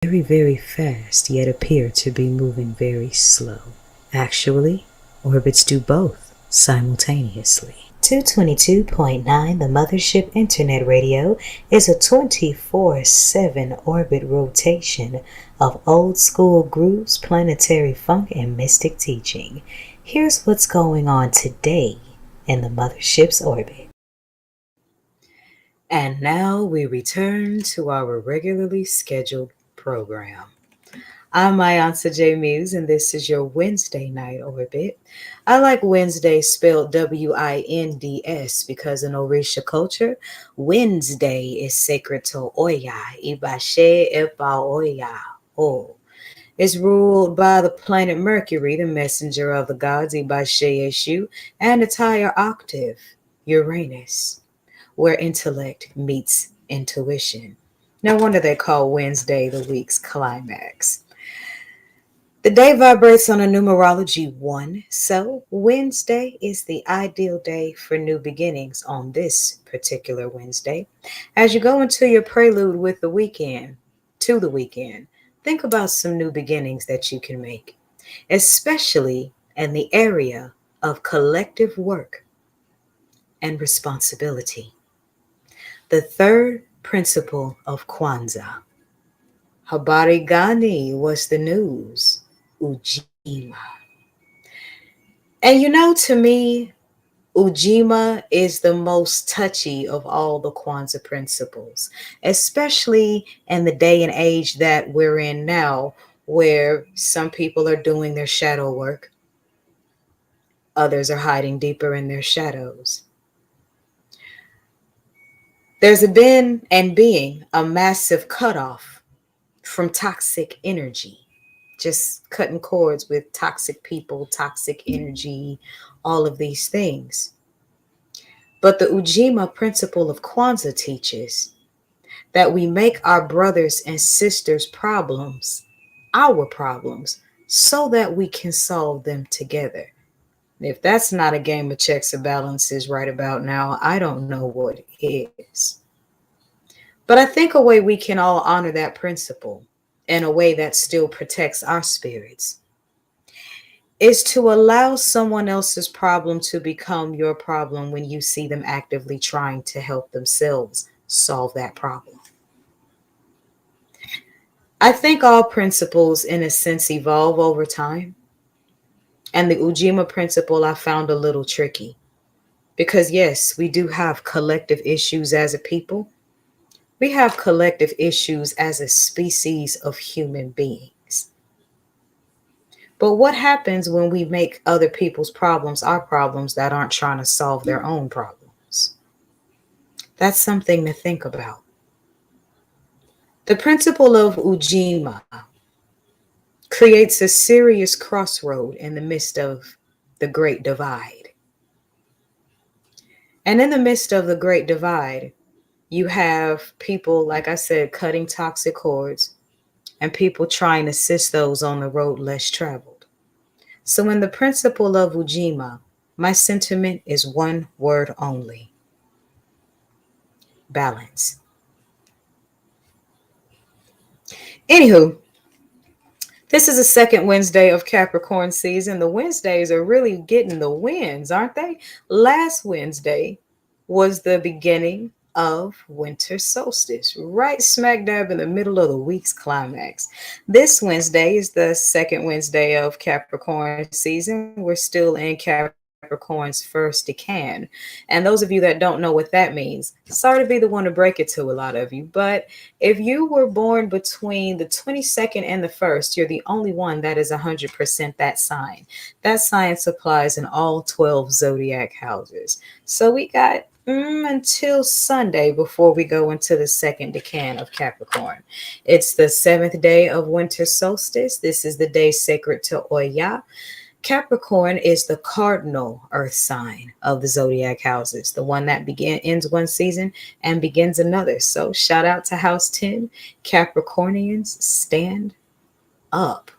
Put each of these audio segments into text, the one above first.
very, very fast, yet appear to be moving very slow. Actually, orbits do both simultaneously. 222.9, the Mothership Internet Radio, is a 24/7 orbit rotation of old school grooves, planetary funk, and mystic teaching. Here's what's going on today in the Mothership's orbit. And now we return to our regularly scheduled program. I'm Mayansa J. Muse, and this is your Wednesday night orbit. I like Wednesday spelled Winds because in Orisha culture, Wednesday is sacred to Oya, Ibashe Epa Oya, O. It's ruled by the planet Mercury, the messenger of the gods, Ibashe Eshu, and its higher octave, Uranus, where intellect meets intuition. No wonder they call Wednesday the week's climax. The day vibrates on a numerology 1, so Wednesday is the ideal day for new beginnings on this particular Wednesday. As you go into your prelude with the weekend, to the weekend, think about some new beginnings that you can make, especially in the area of collective work and responsibility. The third principle of KWANZAA. Habari gani was the news. UJIMMA. And to me, UJIMMA is the most touchy of all the Kwanzaa principles, especially in the day and age that we're in now, where some people are doing their shadow work, others are hiding deeper in their shadows. There's been and being a massive cutoff from toxic energy, just cutting cords with toxic people, toxic energy, all of these things. But the UJIMMA principle of Kwanzaa teaches that we make our brothers and sisters' problems our problems so that we can solve them together. If that's not a game of checks and balances right about now, I don't know what is. But I think a way we can all honor that principle in a way that still protects our spirits is to allow someone else's problem to become your problem when you see them actively trying to help themselves solve that problem. I think all principles, in a sense, evolve over time. And the UJIMMA principle I found a little tricky because, yes, we do have collective issues as a people. We have collective issues as a species of human beings. But what happens when we make other people's problems our problems that aren't trying to solve their own problems? That's something to think about. The principle of UJIMMA creates a serious crossroad in the midst of the Great Divide. And in the midst of the Great Divide, you have people, like I said, cutting toxic cords and people trying to assist those on the road less traveled. So in the principle of UJIMMA, my sentiment is one word only: balance. Anywho, this is the second Wednesday of Capricorn season. The Wednesdays are really getting the wins, aren't they? Last Wednesday was the beginning of winter solstice, right smack dab in the middle of the week's climax. This Wednesday is the second Wednesday of Capricorn season. We're still in Capricorn's first decan. And those of you that don't know what that means, sorry to be the one to break it to a lot of you, but if you were born between the 22nd and the 1st, you're the only one that is 100% that sign. That science applies in all 12 zodiac houses. So we got until Sunday before we go into the second decan of Capricorn. It's the 7th day of winter solstice. This is the day sacred to Oya. Capricorn is the cardinal earth sign of the zodiac houses, the one that ends one season and begins another. So shout out to House 10. Capricornians, stand up.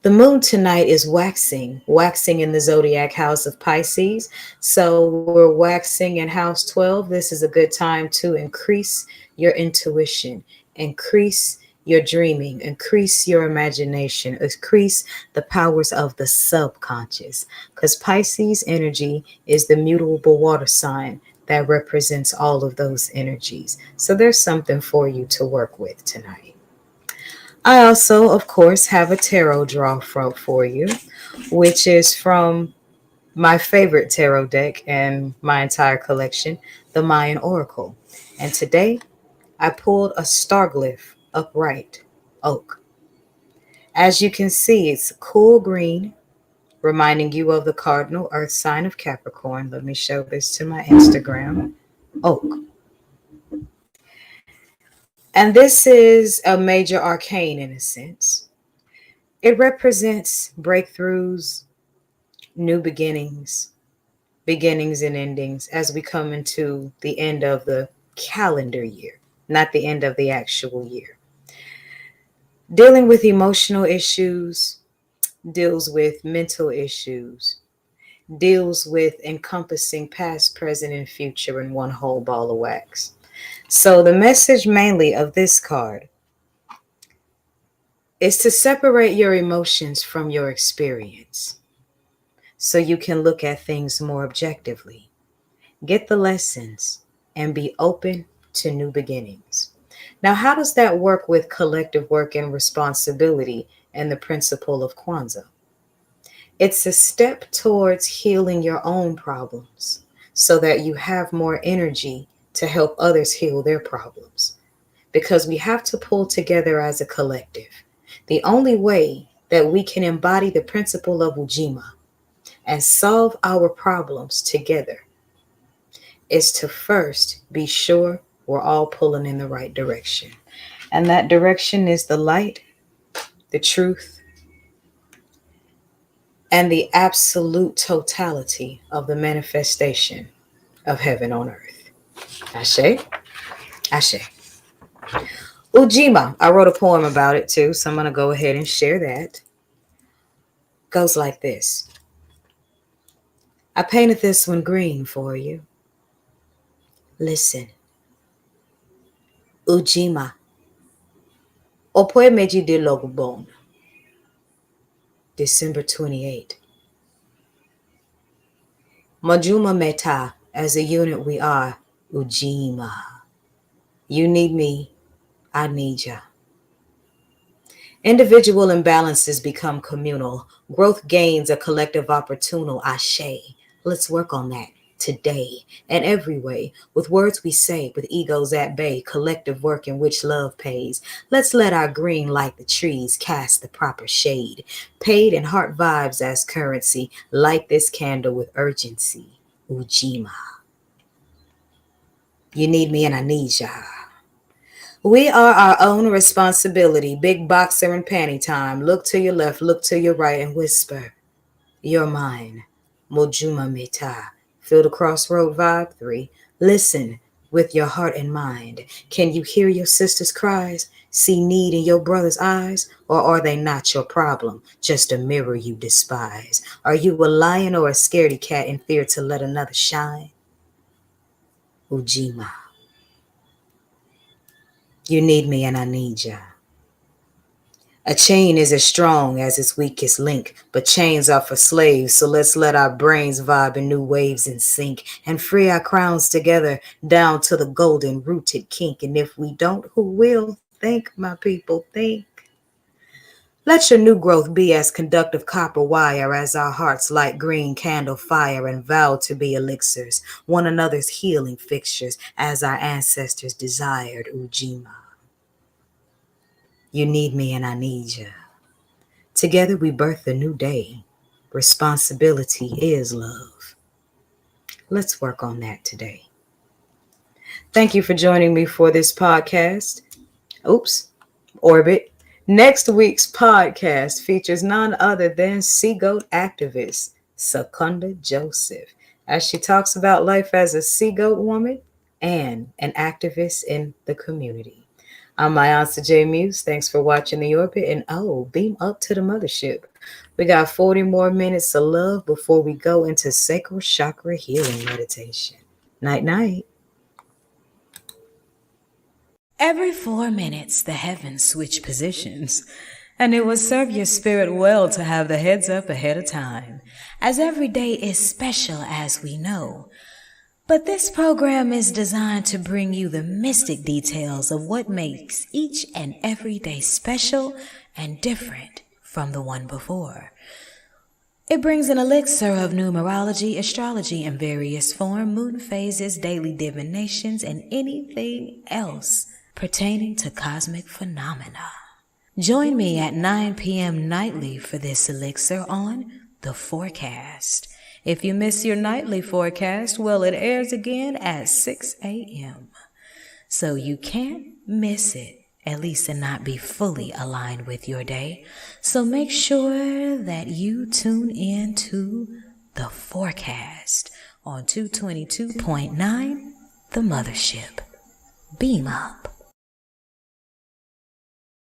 The moon tonight is waxing in the zodiac house of Pisces. So we're waxing in house 12. This is a good time to increase your intuition, increase your dreaming, increase your imagination, increase the powers of the subconscious. Because Pisces energy is the mutable water sign that represents all of those energies. So there's something for you to work with tonight. I also, of course, have a tarot draw for you, which is from my favorite tarot deck and my entire collection, the Mayan Oracle. And today I pulled a starglyph upright oak. As you can see, it's cool green, reminding you of the cardinal earth sign of Capricorn. Let me show this to my Instagram. Oak. And this is a major arcane in a sense. It represents breakthroughs, new beginnings, beginnings and endings as we come into the end of the calendar year, not the end of the actual year. Dealing with emotional issues, deals with mental issues, deals with encompassing past, present, and future in one whole ball of wax. So the message mainly of this card is to separate your emotions from your experience so you can look at things more objectively, get the lessons, and be open to new beginnings. Now, how does that work with collective work and responsibility and the principle of KWANZAA? It's a step towards healing your own problems so that you have more energy to help others heal their problems. Because we have to pull together as a collective. The only way that we can embody the principle of UJIMMA and solve our problems together is to first be sure we're all pulling in the right direction. And that direction is the light, the truth, and the absolute totality of the manifestation of heaven on earth. Ashe, Ashe. Ujima, I wrote a poem about it too, so I'm going to go ahead and share that. Goes like this. I painted this one green for you. Listen. Ujima. Opoe Meji de Logobon. December 28. Majuma Meta, as a unit we are, Ujima. You need me, I need ya. Individual imbalances become communal. Growth gains a collective opportunal. Ashe. Let's work on that today and every way. With words we say, with egos at bay, collective work in which love pays. Let's let our green like the trees cast the proper shade. Paid in heart vibes as currency. Light this candle with urgency. Ujima. You need me and I need ya. We are our own responsibility. Big boxer and panty time. Look to your left, look to your right, and whisper, you're mine. Mojuma Meta. Feel the crossroad vibe? 3. Listen with your heart and mind. Can you hear your sister's cries? See need in your brother's eyes? Or are they not your problem? Just a mirror you despise. Are you a lion or a scaredy cat in fear to let another shine? Ujima. You need me and I need ya. A chain is as strong as its weakest link, but chains are for slaves, so let's let our brains vibe in new waves and sync and free our crowns together down to the golden rooted kink. And if we don't, who will? Think, my people, think. Let your new growth be as conductive copper wire as our hearts light green candle fire and vow to be elixirs, one another's healing fixtures as our ancestors desired. Ujima. You need me and I need ya. Together we birth a new day. Responsibility is love. Let's work on that today. Thank you for joining me for this podcast. Orbit. Next week's podcast features none other than sea goat activist Secunda Joseph, as she talks about life as a sea goat woman and an activist in the community. I'm Mayantha J. Muse. Thanks for watching The Orbit. And beam up to the mothership. We got 40 more minutes of love before we go into sacral chakra healing meditation. Night, night. Every 4 minutes, the heavens switch positions, and it will serve your spirit well to have the heads up ahead of time, as every day is special, as we know. But this program is designed to bring you the mystic details of what makes each and every day special and different from the one before. It brings an elixir of numerology, astrology in various form, moon phases, daily divinations, and anything else pertaining to cosmic phenomena. Join me at 9 p.m. nightly for this elixir on The Forecast. If you miss your nightly forecast, well, it airs again at 6 a.m. So you can't miss it, at least and not be fully aligned with your day. So make sure that you tune in to The Forecast on 222.9 The Mothership. Beam up.